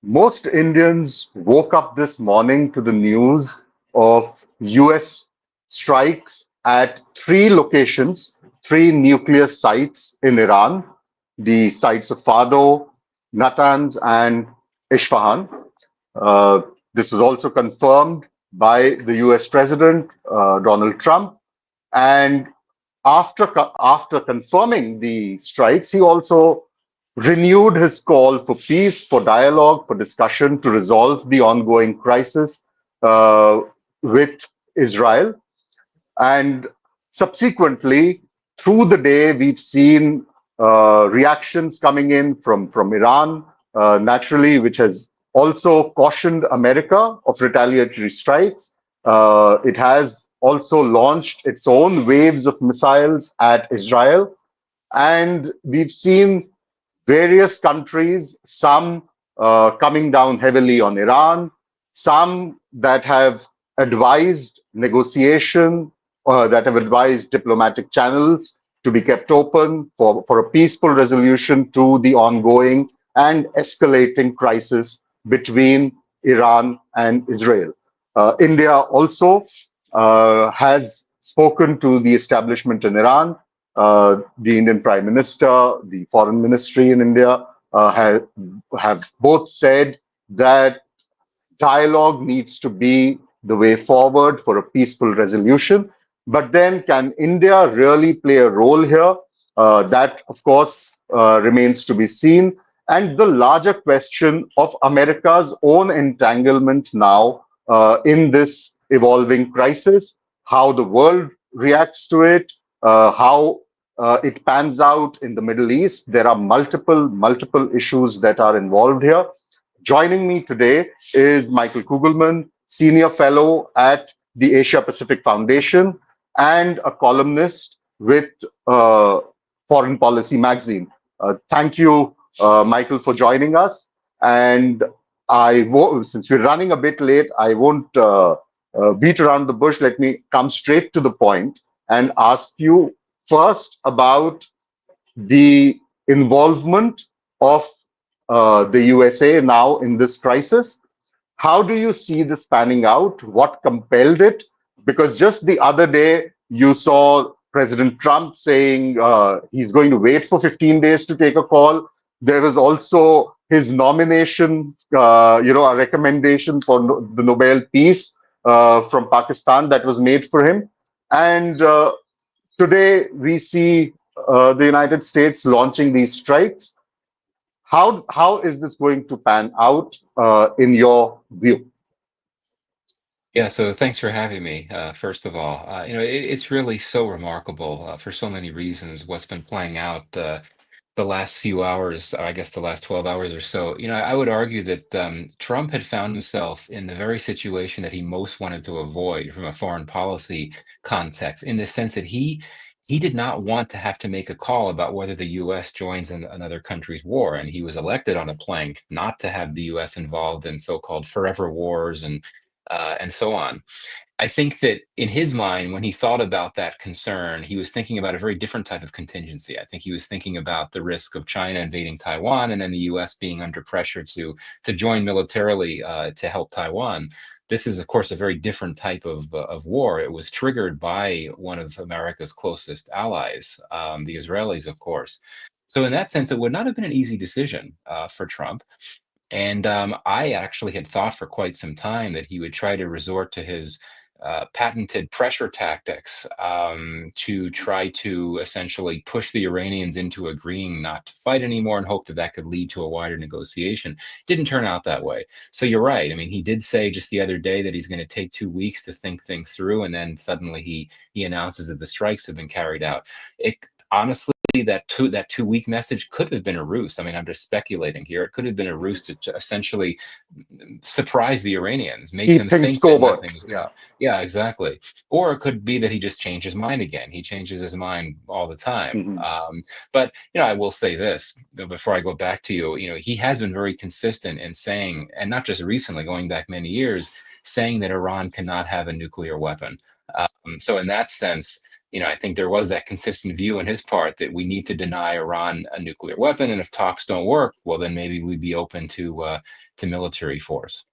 Most Indians woke up this morning to the news of US strikes at three locations, three nuclear sites in Iran, the sites of Fardow, Natanz, and Ishfahan. Uh, this was also confirmed by the US President, Donald Trump. And after confirming the strikes, he also renewed his call for peace, for dialogue, for discussion to resolve the ongoing crisis uh, with Israel. And subsequently, through the day, we've seen reactions coming in from Iran, naturally, which has also cautioned America of retaliatory strikes. It has also launched its own waves of missiles at Israel. And we've seen various countries, some coming down heavily on Iran, some that have advised negotiation, that have advised diplomatic channels to be kept open for a peaceful resolution to the ongoing and escalating crisis between Iran and Israel. India also has spoken to the establishment in Iran. The Indian Prime Minister, the Foreign Ministry in India have both said that dialogue needs to be the way forward for a peaceful resolution. But then, can India really play a role here? That, of course, remains to be seen. And the larger question of America's own entanglement now in this evolving crisis, how the world reacts to it, how it pans out in the Middle East. There are multiple issues that are involved here. Joining me today is Michael Kugelman, Senior Fellow at the Asia Pacific Foundation and a columnist with Foreign Policy magazine. Thank you, Michael, for joining us. And since we're running a bit late, I won't beat around the bush. Let me come straight to the point and ask you first about the involvement of the USA now in this crisis. How do you see this panning out? What compelled it? Because just the other day, you saw President Trump saying he's going to wait for 15 days to take a call. There was also his nomination, a recommendation for the Nobel Peace from Pakistan that was made for him. And today we see the United States launching these strikes. How is this going to pan out in your view? Yeah, so thanks for having me. First of all, it's really so remarkable for so many reasons what's been playing out the last few hours, or I guess the last 12 hours or so. I would argue that Trump had found himself in the very situation that he most wanted to avoid from a foreign policy context, in the sense that he did not want to have to make a call about whether the U.S. joins in another country's war, and he was elected on a plank not to have the U.S. involved in so-called forever wars and so on. I think that in his mind, when he thought about that concern, he was thinking about a very different type of contingency. I think he was thinking about the risk of China invading Taiwan and then the U.S. being under pressure to join militarily to help Taiwan. This is, of course, a very different type of war. It was triggered by one of America's closest allies, the Israelis, of course. So in that sense, it would not have been an easy decision for Trump. And I actually had thought for quite some time that he would try to resort to his patented pressure tactics to try to essentially push the Iranians into agreeing not to fight anymore and hope that that could lead to a wider negotiation. Didn't turn out that way. So you're right. I mean, he did say just the other day that he's going to take 2 weeks to think things through, and then suddenly he announces that the strikes have been carried out. It honestly, that 2 week message could have been a ruse. I mean, I'm just speculating here. It could have been a ruse to essentially surprise the Iranians, make them Keep things think that sober. nothing was going. Yeah, exactly. Or it could be that he just changed his mind again. He changes his mind all the time. Mhm. But I will say this before I go back to you. He has been very consistent in saying, and not just recently, going back many years, saying that Iran cannot have a nuclear weapon. So in that sense, I think there was that consistent view on his part that we need to deny Iran a nuclear weapon, and if talks don't work, well, then maybe we'd be open to military force.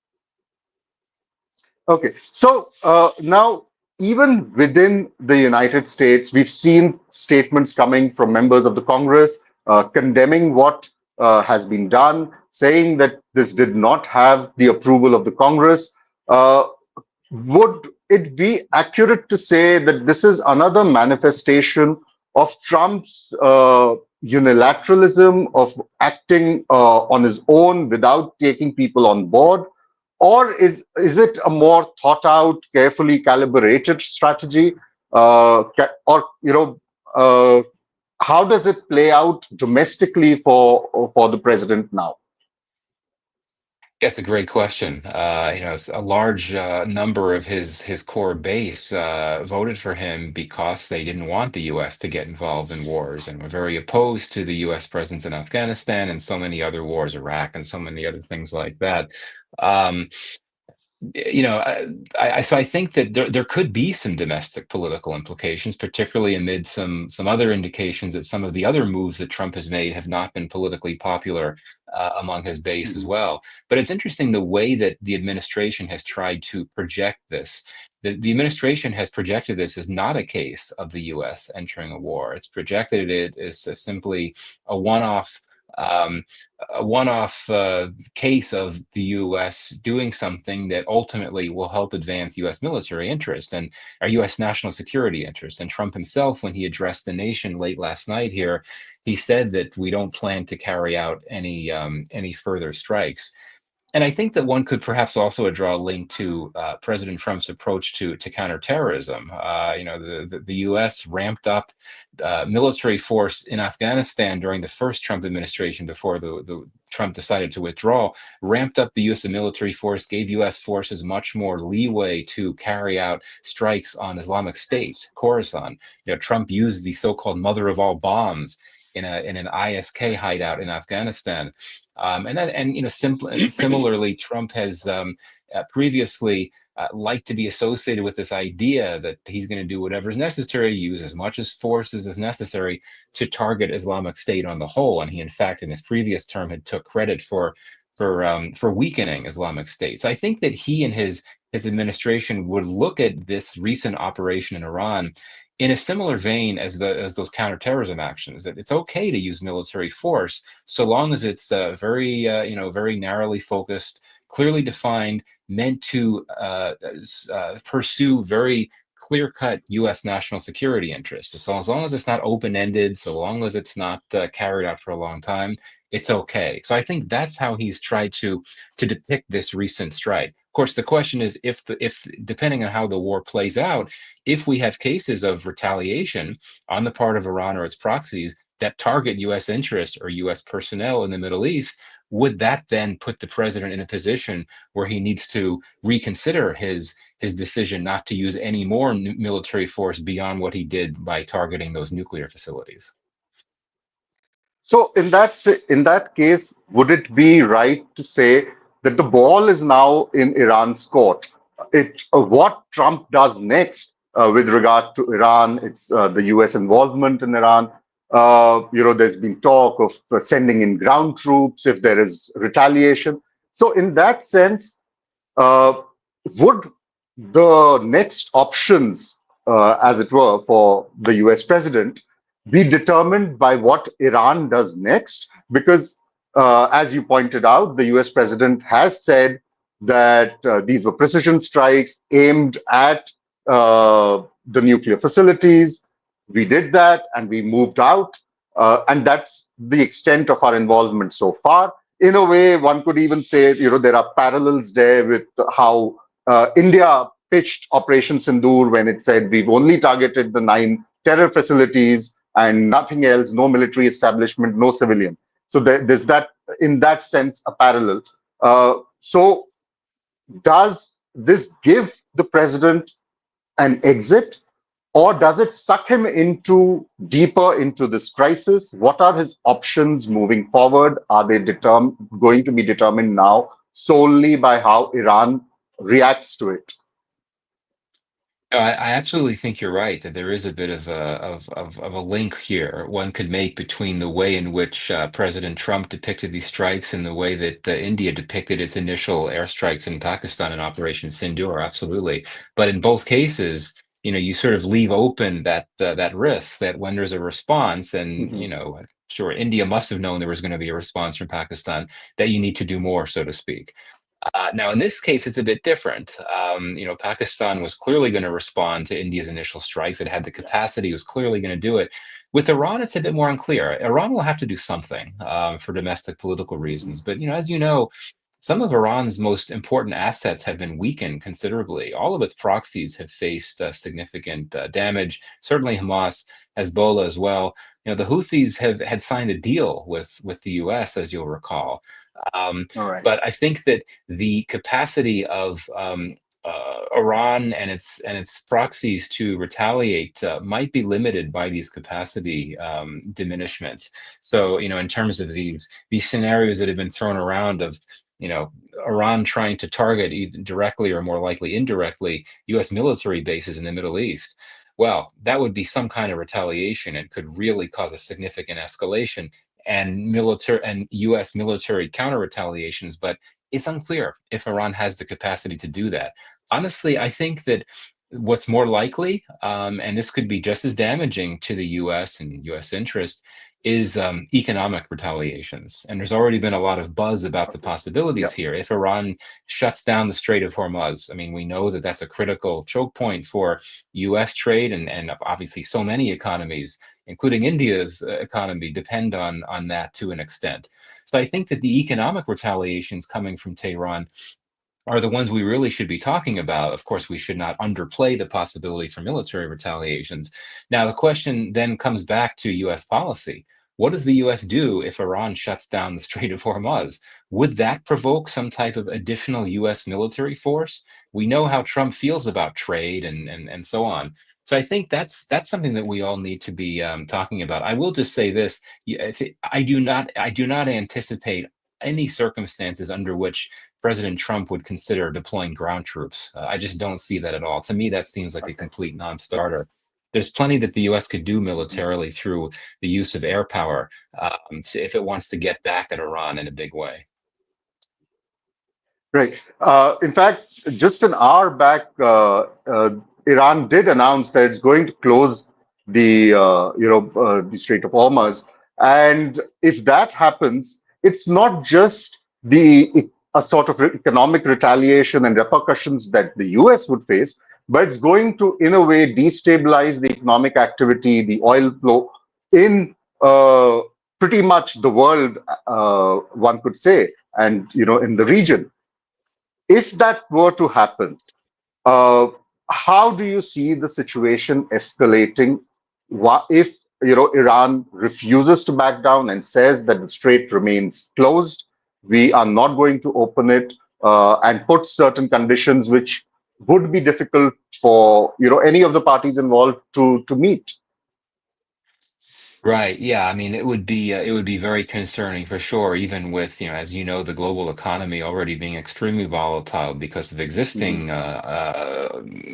Okay, so now even within the United States, we've seen statements coming from members of the Congress condemning what has been done, saying that this did not have the approval of the Congress. Uh, would it be accurate to say that this is another manifestation of Trump's unilateralism, of acting on his own without taking people on board? Or is it a more thought out, carefully calibrated strategy? Or, how does it play out domestically for the president now? That's a great question. A large number of his core base voted for him because they didn't want the U.S. to get involved in wars and were very opposed to the U.S. presence in Afghanistan and so many other wars, Iraq, and so many other things like that. Um, so I think that there could be some domestic political implications, particularly amid some other indications that some of the other moves that Trump has made have not been politically popular among his base as Mhm. well. But it's interesting the way that the administration has tried to project this. The administration has projected this as not a case of the U.S. entering a war. It's projected it as simply a one-off. Um, a one-off case of the U.S. doing something that ultimately will help advance U.S. military interest and our U.S. national security interest. And Trump himself, when he addressed the nation late last night here, he said that we don't plan to carry out any further strikes. And I think that one could perhaps also draw a link to President Trump's approach to counterterrorism. The U.S. ramped up military force in Afghanistan during the first Trump administration before the Trump decided to withdraw, ramped up the use of military force, gave U.S. forces much more leeway to carry out strikes on Islamic State, Khorasan. Trump used the so-called mother of all bombs in an ISK hideout in Afghanistan. Similarly, Trump has previously liked to be associated with this idea that he's going to do whatever is necessary, use as much as force as is necessary to target Islamic State on the whole. And he, in fact, in his previous term, had took credit for weakening Islamic State. So I think that he and his administration would look at this recent operation in Iran in a similar vein as those counterterrorism actions, that it's okay to use military force so long as it's very narrowly focused, clearly defined, meant to pursue very clear-cut U.S. national security interests. So as long as it's not open-ended, so long as it's not carried out for a long time, it's okay. So I think that's how he's tried to depict this recent strike. Of course, the question is if depending on how the war plays out, if we have cases of retaliation on the part of Iran or its proxies that target U.S. interests or U.S. personnel in the Middle East, would that then put the president in a position where he needs to reconsider his decision not to use any more military force beyond what he did by targeting those nuclear facilities? So in that case, would it be right to say that the ball is now in Iran's court? What Trump does next with regard to Iran, it's the U.S. involvement in Iran. There's been talk of sending in ground troops if there is retaliation. So in that sense, uh, would the next options, as it were, for the US president be determined by what Iran does next? Because, as you pointed out, the US president has said that these were precision strikes aimed at the nuclear facilities. We did that and we moved out. And that's the extent of our involvement so far. In a way, one could even say, there are parallels there with how India pitched Operation Sindoor when it said we've only targeted the 9 terror facilities and nothing else, no military establishment, no civilian. So there's that, in that sense, a parallel. So does this give the president an exit, or does it suck him into deeper into this crisis? What are his options moving forward? Are they going to be determined now solely by how Iran reacts to it? No, I absolutely think you're right that there is a bit of of a link here one could make between the way in which President Trump depicted these strikes and the way that India depicted its initial airstrikes in Pakistan in Operation Sindoor. Absolutely, but in both cases, you sort of leave open that risk that when there's a response, and Hmm. sure, India must have known there was going to be a response from Pakistan, that you need to do more, so to speak. Now, in this case, it's a bit different. Pakistan was clearly going to respond to India's initial strikes. It had the capacity, it was clearly going to do it. With Iran, it's a bit more unclear. Iran will have to do something for domestic political reasons. But, as you know, some of Iran's most important assets have been weakened considerably. All of its proxies have faced significant damage. Certainly, Hamas, Hezbollah as well. The Houthis have had signed a deal with the U.S., as you'll recall. Um, All right. but I think that the capacity of Iran and its proxies to retaliate might be limited by these capacity diminishments. So, in terms of these scenarios that have been thrown around of you know Iran trying to target either directly or more likely indirectly U.S. military bases in the Middle East. Well, that would be some kind of retaliation and could really cause a significant escalation and U.S. military counter retaliations, but it's unclear if Iran has the capacity to do that. Honestly, I think that what's more likely, and this could be just as damaging to the U.S. and U.S. interest, is economic retaliations. And there's already been a lot of buzz about the Okay. Yeah. possibilities here. If Iran shuts down the Strait of Hormuz, I mean, we know that that's a critical choke point for U.S. trade and obviously so many economies, including India's economy, depend on that to an extent. So I think that the economic retaliations coming from Tehran are the ones we really should be talking about. Of course, we should not underplay the possibility for military retaliations. Now, the question then comes back to US policy. What does the US do if Iran shuts down the Strait of Hormuz? Would that provoke some type of additional US military force? We know how Trump feels about trade and so on. So I think that's something that we all need to be talking about. I will just say this: I do not anticipate any circumstances under which President Trump would consider deploying ground troops. I just don't see that at all. To me, that seems like a Okay. complete non-starter. There's plenty that the U.S. could do Mhm. militarily through the use of air power if it wants to get back at Iran in a big way. Right. In fact, just an hour back, Iran did announce that it's going to close the Strait of Hormuz, and if that happens, it's not just a sort of economic retaliation and repercussions that the U.S. would face, but it's going to, in a way, destabilize the economic activity, the oil flow in pretty much the world, one could say, and in the region. If that were to happen, uh, how do you see the situation escalating? If Iran refuses to back down and says that the strait remains closed, we are not going to open it, and put certain conditions which would be difficult for any of the parties involved to meet. Right. Yeah. I mean, it would be very concerning for sure, even with, as you know, the global economy already being extremely volatile because of Mhm. existing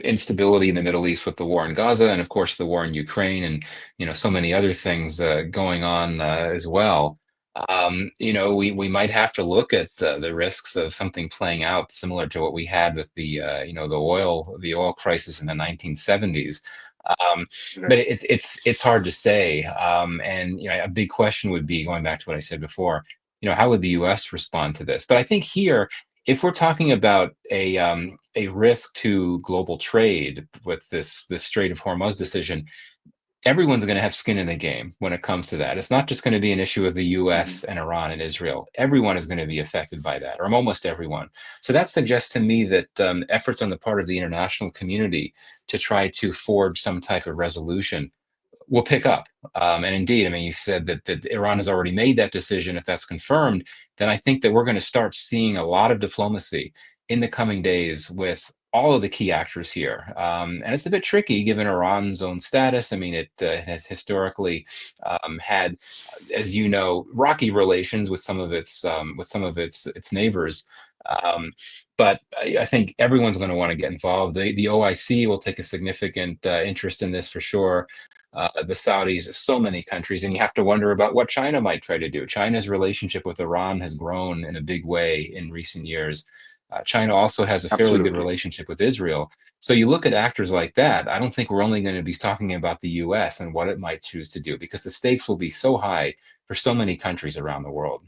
instability in the Middle East with the war in Gaza and, of course, the war in Ukraine and, so many other things going on as well. We might have to look at the risks of something playing out similar to what we had with the oil crisis in the 1970s. Um, but Right. it's hard to say. And a big question would be going back to what I said before. How would the U.S. respond to this? But I think here, if we're talking about a risk to global trade with this Strait of Hormuz decision, everyone's going to have skin in the game when it comes to that. It's not just going to be an issue of the Mhm. US and Iran and Israel. Everyone is going to be affected by that, or almost everyone. So that suggests to me that efforts on the part of the international community to try to forge some type of resolution will pick up. And indeed, I mean, you said that Iran has already made that decision. If that's confirmed, then I think that we're going to start seeing a lot of diplomacy in the coming days with all of the key actors here. And it's a bit tricky given Iran's own status. I mean, it has historically had, as you know, rocky relations with some of its neighbors. Um, but I think everyone's going to want to get involved. The OIC will take a significant interest in this for sure. The Saudis, so many countries, and you have to wonder about what China might try to do. China's relationship with Iran has grown in a big way in recent years. China also has a fairly good Absolutely. relationship with Israel. So you look at actors like that, I don't think we're only going to be talking about the US and what it might choose to do, because the stakes will be so high for so many countries around the world.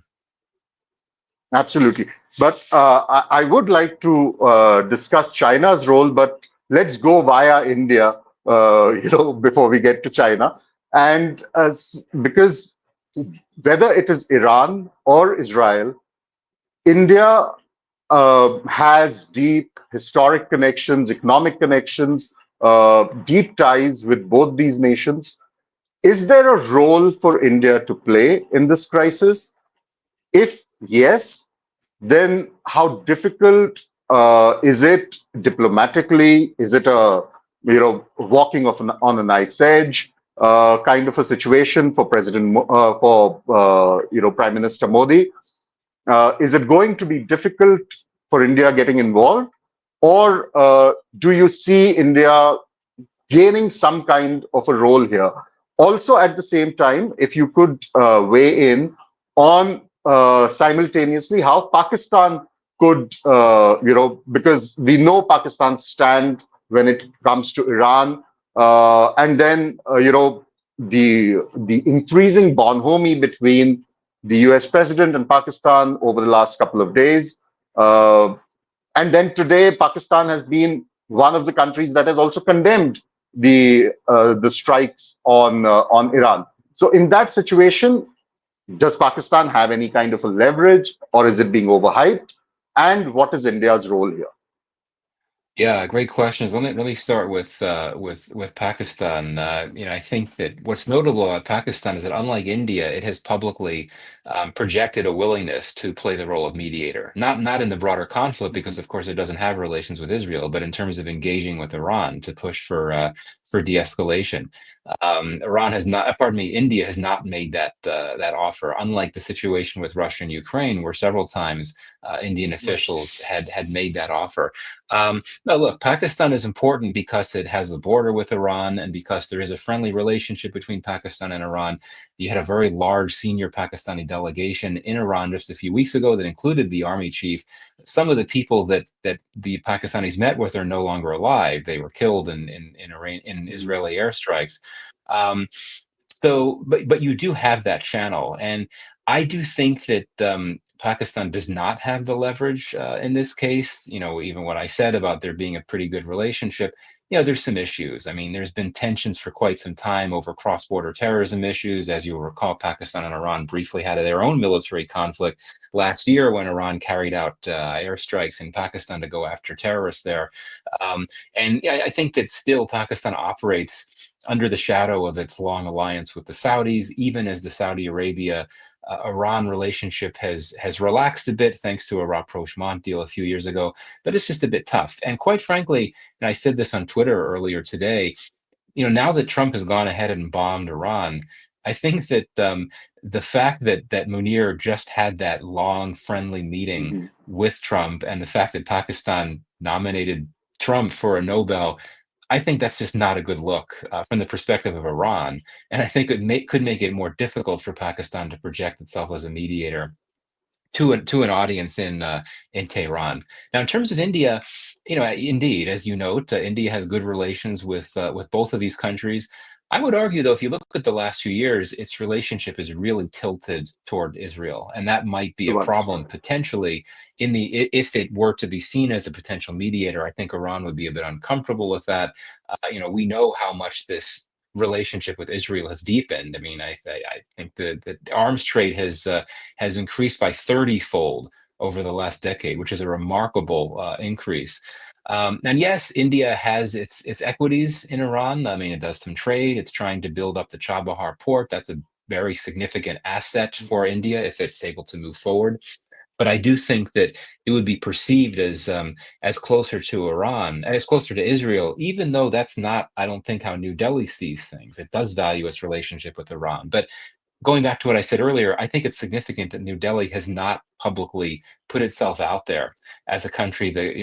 Absolutely. But I would like to discuss China's role, but let's go via India, before we get to China. And because whether it is Iran or Israel, India has deep historic connections, economic connections, deep ties with both these nations. Is there a role for India to play in this crisis? If yes, then how difficult is it diplomatically? Is it a walking on a knife's edge kind of a situation for Prime Minister Modi? Is it going to be difficult for India getting involved, or do you see India gaining some kind of a role here? Also, at the same time, if you could weigh in on simultaneously how Pakistan could, because we know Pakistan's stand when it comes to Iran, and then the increasing bonhomie between the U.S. president and Pakistan over the last couple of days. And then today, Pakistan has been one of the countries that has also condemned the strikes on Iran. So in that situation, does Pakistan have any kind of a leverage, or is it being overhyped? And what is India's role here? Yeah, great questions. Let me start with Pakistan. I think that what's notable about Pakistan is that unlike India, it has publicly projected a willingness to play the role of mediator. Not in the broader conflict, because of course it doesn't have relations with Israel, but in terms of engaging with Iran to push for de-escalation. Iran has not, pardon me, India has not made that offer. Unlike the situation with Russia and Ukraine, where several times Indian officials had made that offer. Now, look, Pakistan is important because it has a border with Iran and because there is a friendly relationship between Pakistan and Iran. You had a very large senior Pakistani delegation in Iran just a few weeks ago that included the army chief. Some of the people that the Pakistanis met with are no longer alive. They were killed in Israeli airstrikes. Um, but you do have that channel, and I do think that Pakistan does not have the leverage in this case. Even what I said about there being a pretty good relationship, there's some issues. I mean, there's been tensions for quite some time over cross-border terrorism issues. As you'll recall, Pakistan and Iran briefly had their own military conflict last year when Iran carried out airstrikes in Pakistan to go after terrorists there. And yeah, I think that still Pakistan operates under the shadow of its long alliance with the Saudis, even as the Saudi Arabia Iran relationship has relaxed a bit thanks to a rapprochement deal a few years ago, but it's just a bit tough. And quite frankly, and I said this on Twitter earlier today, now that Trump has gone ahead and bombed Iran, I think that the fact that Munir just had that long friendly meeting Mhm. with Trump, and the fact that Pakistan nominated Trump for a Nobel, I think that's just not a good look from the perspective of Iran. And I think could make it more difficult for Pakistan to project itself as a mediator to an audience in Tehran. Now, in terms of India, indeed, as you note, India has good relations with both of these countries. I would argue, though, if you look at the last few years, its relationship is really tilted toward Israel, and that might be a That's problem right. potentially if it were to be seen as a potential mediator. I think Iran would be a bit uncomfortable with that. We know how much this relationship with Israel has deepened. I mean, I think the arms trade has increased by 30-fold over the last decade, which is a remarkable increase. And yes, India has its equities in Iran. I mean, it does some trade. It's trying to build up the Chabahar port. That's a very significant asset for India if it's able to move forward. But I do think that it would be perceived as closer to Iran, as closer to Israel, even though that's not, I don't think, how New Delhi sees things. It does value its relationship with Iran. But going back to what I said earlier, I think it's significant that New Delhi has not publicly put itself out there as a country that,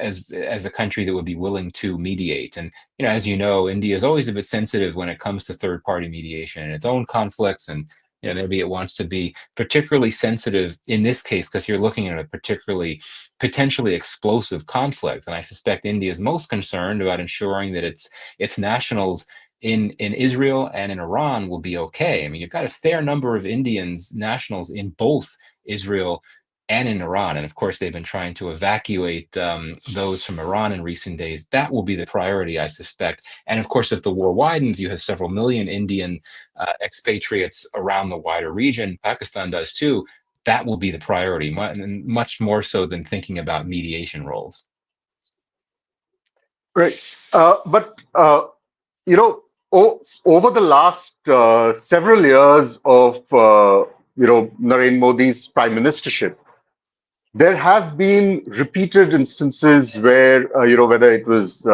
as a country that would be willing to mediate. And as you know, India is always a bit sensitive when it comes to third party mediation and its own conflicts. And maybe it wants to be particularly sensitive in this case because you're looking at a particularly potentially explosive conflict. And I suspect India is most concerned about ensuring that its nationals in Israel and in Iran will be okay. I mean, you've got a fair number of Indians nationals in both Israel and in Iran. And of course, they've been trying to evacuate those from Iran in recent days. That will be the priority, I suspect. And of course, if the war widens, you have several million Indian expatriates around the wider region. Pakistan does too. That will be the priority, much more so than thinking about mediation roles. Right. But, over the last several years of, Narendra Modi's prime ministership, there have been repeated instances where, whether it was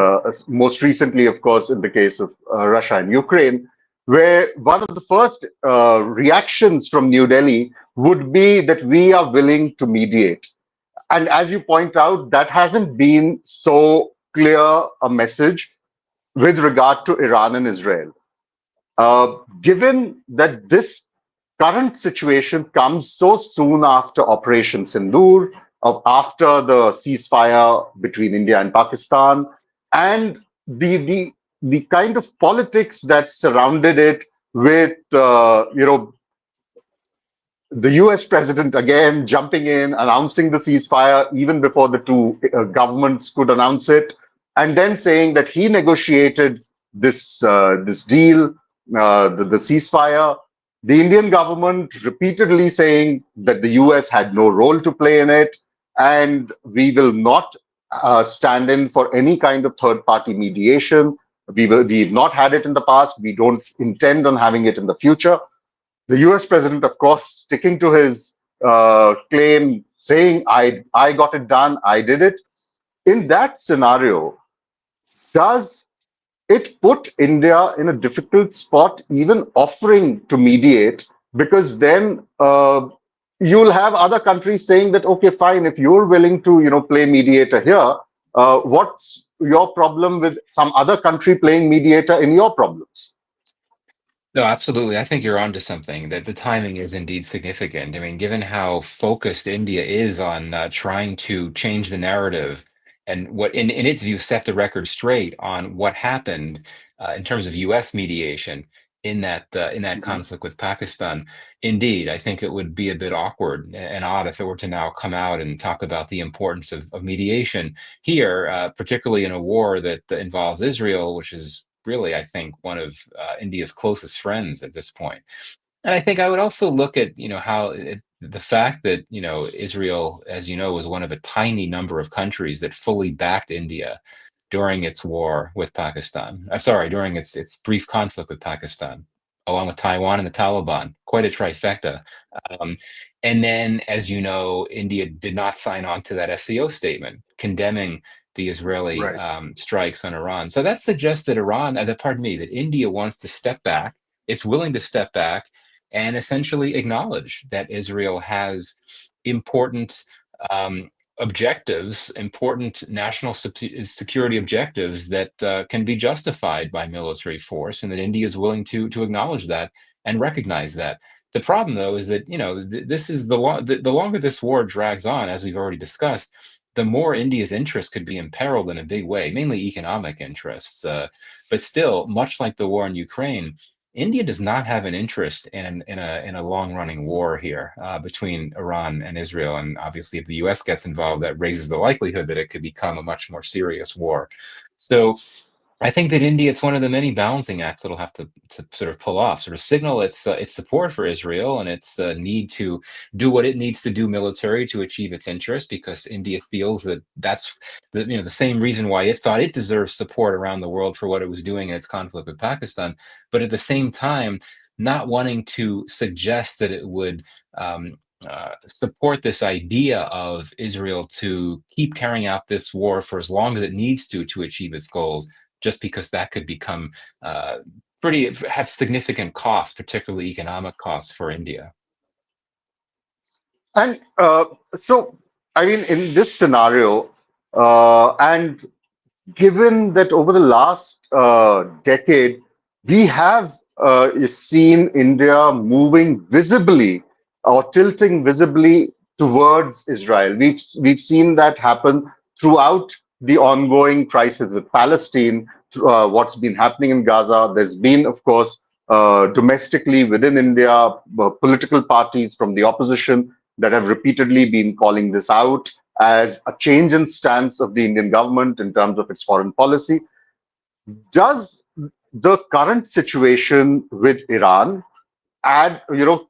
most recently, of course, in the case of Russia and Ukraine, where one of the first reactions from New Delhi would be that we are willing to mediate. And as you point out, that hasn't been so clear a message with regard to Iran and Israel. Given that this current situation comes so soon after Operation Sindoor, after the ceasefire between India and Pakistan, and the kind of politics that surrounded it, with the US president again jumping in, announcing the ceasefire even before the two governments could announce it, and then saying that he negotiated this deal, the ceasefire. The Indian government repeatedly saying that the US had no role to play in it, and we will not stand in for any kind of third-party mediation. We've not had it in the past. We don't intend on having it in the future. The US president, of course, sticking to his claim, saying, I got it done, I did it. In that scenario, does it put India in a difficult spot, even offering to mediate? Because then you'll have other countries saying that, okay, fine, if you're willing to, play mediator here, what's your problem with some other country playing mediator in your problems? No, absolutely. I think you're onto something, that the timing is indeed significant. I mean, given how focused India is on trying to change the narrative and what, in its view, set the record straight on what happened in terms of U.S. mediation in that Mhm. conflict with Pakistan. Indeed, I think it would be a bit awkward and odd if it were to now come out and talk about the importance of mediation here, particularly in a war that involves Israel, which is really, I think, one of India's closest friends at this point. And I think I would also look at, how the fact that, Israel, as you know, was one of a tiny number of countries that fully backed India during its war with Pakistan. Sorry, during its brief conflict with Pakistan, along with Taiwan and the Taliban, quite a trifecta. Um, and then, as you know, India did not sign on to that SCO statement condemning the Israeli Right. strikes on Iran. So that suggests that pardon me, that India wants to step back. It's willing to step back and essentially acknowledge that Israel has important um, objectives, important national security objectives that can be justified by military force, and that India is willing to acknowledge that and recognize that. The problem, though, is that this is the longer this war drags on, as we've already discussed, the more India's interests could be imperiled in a big way, mainly economic interests. But still, much like the war in Ukraine, India does not have an interest in a long running war here between Iran and Israel, and obviously, if the U.S. gets involved, that raises the likelihood that it could become a much more serious war. So I think that India, it's one of the many balancing acts it'll have to sort of pull off, sort of signal its support for Israel and its need to do what it needs to do military to achieve its interests, because India feels that that's the same reason why it thought it deserves support around the world for what it was doing in its conflict with Pakistan, but at the same time not wanting to suggest that it would support this idea of Israel to keep carrying out this war for as long as it needs to achieve its goals, just because that could become pretty have significant costs, particularly economic costs for India. And so, I mean, in this scenario, and given that over the last decade, we have seen India moving visibly or tilting visibly towards Israel. We've seen that happen throughout the ongoing crisis with Palestine, what's been happening in Gaza. There's been, of course, domestically within India, political parties from the opposition that have repeatedly been calling this out as a change in stance of the Indian government in terms of its foreign policy. Does the current situation with Iran add,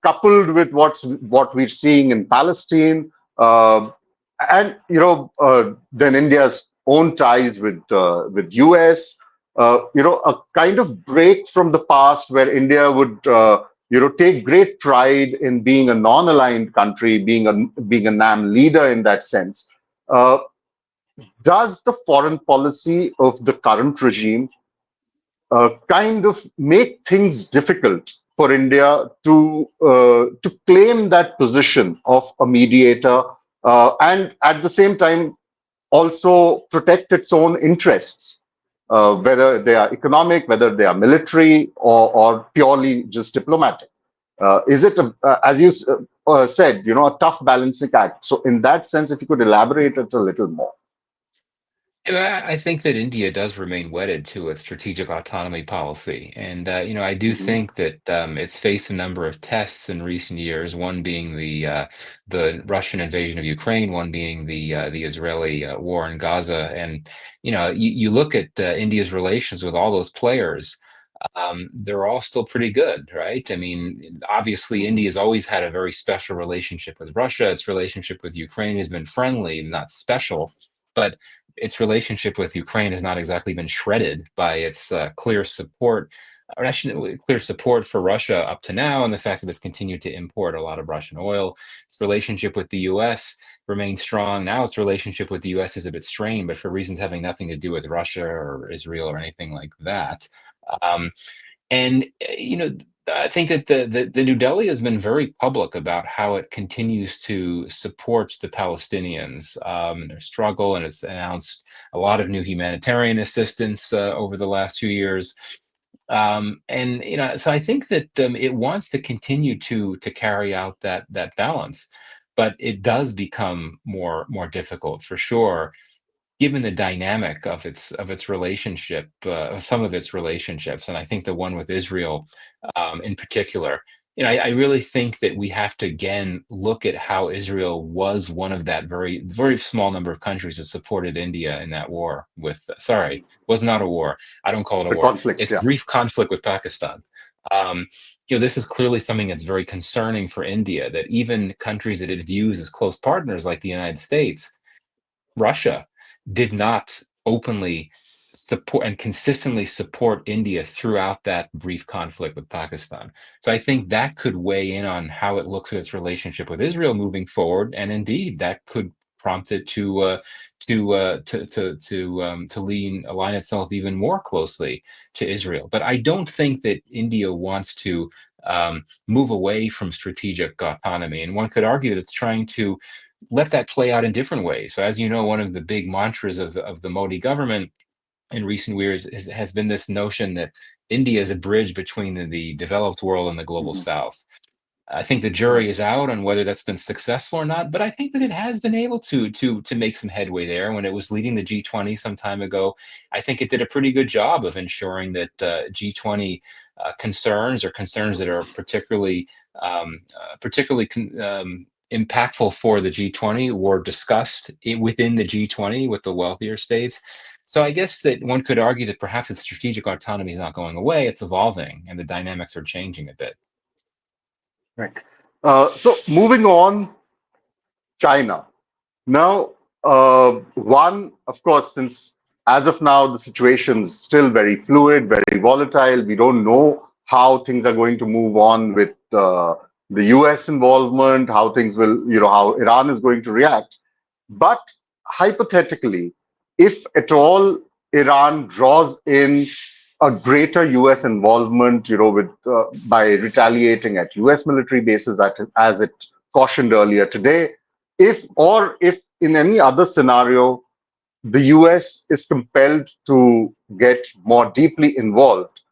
coupled with what we're seeing in Palestine, and then India's own ties with US, a kind of break from the past where India would take great pride in being a non-aligned country, being a NAM leader in that sense. Uh, does the foreign policy of the current regime kind of make things difficult for India to claim that position of a mediator, and at the same time also protect its own interests, whether they are economic, whether they are military, or purely just diplomatic? Is it, as you said, a tough balancing act? So, in that sense, if you could elaborate it a little more. And I think that India does remain wedded to its strategic autonomy policy, and I do Mhm. think that it's faced a number of tests in recent years. One being the Russian invasion of Ukraine, one being the Israeli war in Gaza, and you look at India's relations with all those players. They're all still pretty good, right? I mean, obviously, Mhm. India's always had a very special relationship with Russia. Its relationship with Ukraine has been friendly, not special, but its relationship with Ukraine has not exactly been shredded by its clear support, or actually clear support for Russia up to now, and the fact that it's continued to import a lot of Russian oil. Its relationship with the U.S. remains strong. Now its relationship with the U.S. is a bit strained, but for reasons having nothing to do with Russia or Israel or anything like that. Um, and I think that the New Delhi has been very public about how it continues to support the Palestinians in their struggle, and it's announced a lot of new humanitarian assistance over the last few years. And so I think that it wants to continue to carry out that balance, but it does become more difficult for sure, given the dynamic of its relationship, of some of its relationships, and I think the one with Israel, in particular. I really think that we have to again look at how Israel was one of that very small number of countries that supported India in that war with. Sorry, was not a war. I don't call it a The war. conflict, It's yeah. brief conflict with Pakistan. Um, this is clearly something that's very concerning for India. That even countries that it views as close partners, like the United States, Russia, did not openly support and consistently support India throughout that brief conflict with Pakistan. So I think that could weigh in on how it looks at its relationship with Israel moving forward, and indeed that could prompt it to align itself even more closely to Israel. But I don't think that India wants to move away from strategic autonomy, and one could argue that it's trying to let that play out in different ways. So, as you know, one of the big mantras of the Modi government in recent years has been this notion that India is a bridge between the developed world and the global Mhm. south. I think the jury Right. is out on whether that's been successful or not, but I think that it has been able to make some headway there. When it was leading the G20 some time ago, I think it did a pretty good job of ensuring that G20 concerns, or concerns that are particularly impactful for the G20, were discussed within the G20 with the wealthier states. So I guess that one could argue that perhaps its strategic autonomy is not going away; it's evolving, and the dynamics are changing a bit. Right. So moving on, China. Now, one, of course, since as of now the situation is still very fluid, very volatile. We don't know how things are going to move on with the US involvement, how things will, how Iran is going to react. But hypothetically, if at all Iran draws in a greater US involvement, with by retaliating at US military bases, as it cautioned earlier today, if in any other scenario the US is compelled to get more deeply involved,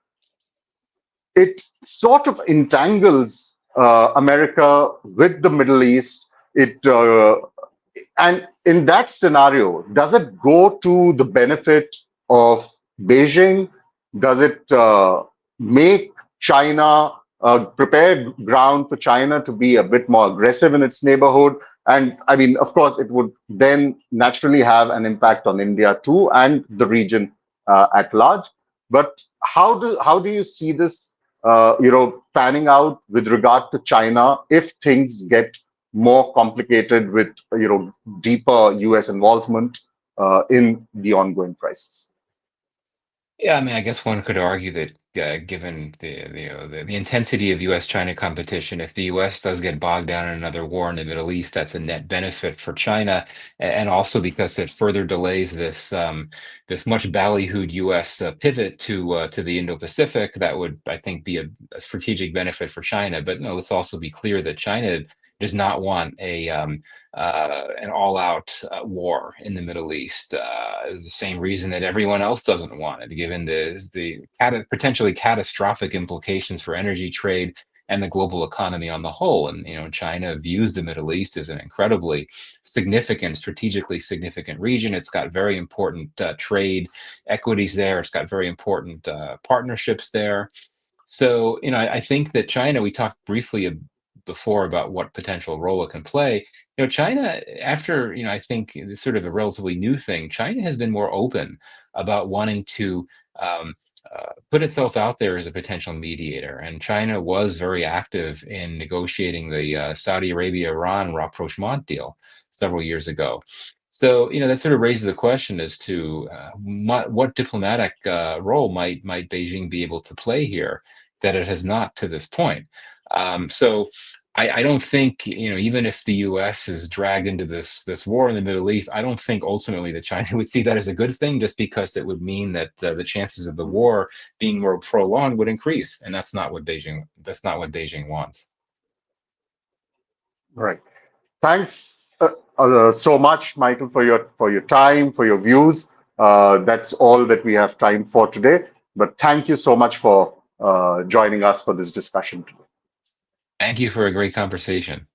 it sort of entangles America with the Middle East. It And in that scenario, does it go to the benefit of Beijing? Does it make China prepare ground for China to be a bit more aggressive in its neighborhood? And I mean, of course, it would then naturally have an impact on India too and the region at large. But how do you see this, panning out with regard to China if things get more complicated with deeper US involvement in the ongoing crisis? Yeah, I mean, I guess one could argue that given the intensity of U.S.-China competition, if the U.S. does get bogged down in another war in the Middle East, that's a net benefit for China, and also because it further delays this much ballyhooed U.S. Pivot to the Indo-Pacific. That would, I think, be a strategic benefit for China. But no, let's also be clear that China does not want an all-out war in the Middle East. Is the same reason that everyone else doesn't want it, given the potentially catastrophic implications for energy trade and the global economy on the whole. And China views the Middle East as an incredibly significant, strategically significant region. It's got very important trade equities there. It's got very important partnerships there. So, I think that China, we talked briefly before about what potential role it can play. China, after, I think it's sort of a relatively new thing, China has been more open about wanting to put itself out there as a potential mediator. And China was very active in negotiating the Saudi Arabia-Iran rapprochement deal several years ago. So, that sort of raises the question as to what diplomatic role might Beijing be able to play here that it has not to this point. So I don't think, even if the U.S. is dragged into this war in the Middle East, I don't think ultimately that China would see that as a good thing, just because it would mean that the chances of the war being more prolonged would increase, and that's not what Beijing wants. Right. Thanks so much, Michael, for your time, for your views. That's all that we have time for today. But thank you so much for joining us for this discussion today. Thank you for a great conversation.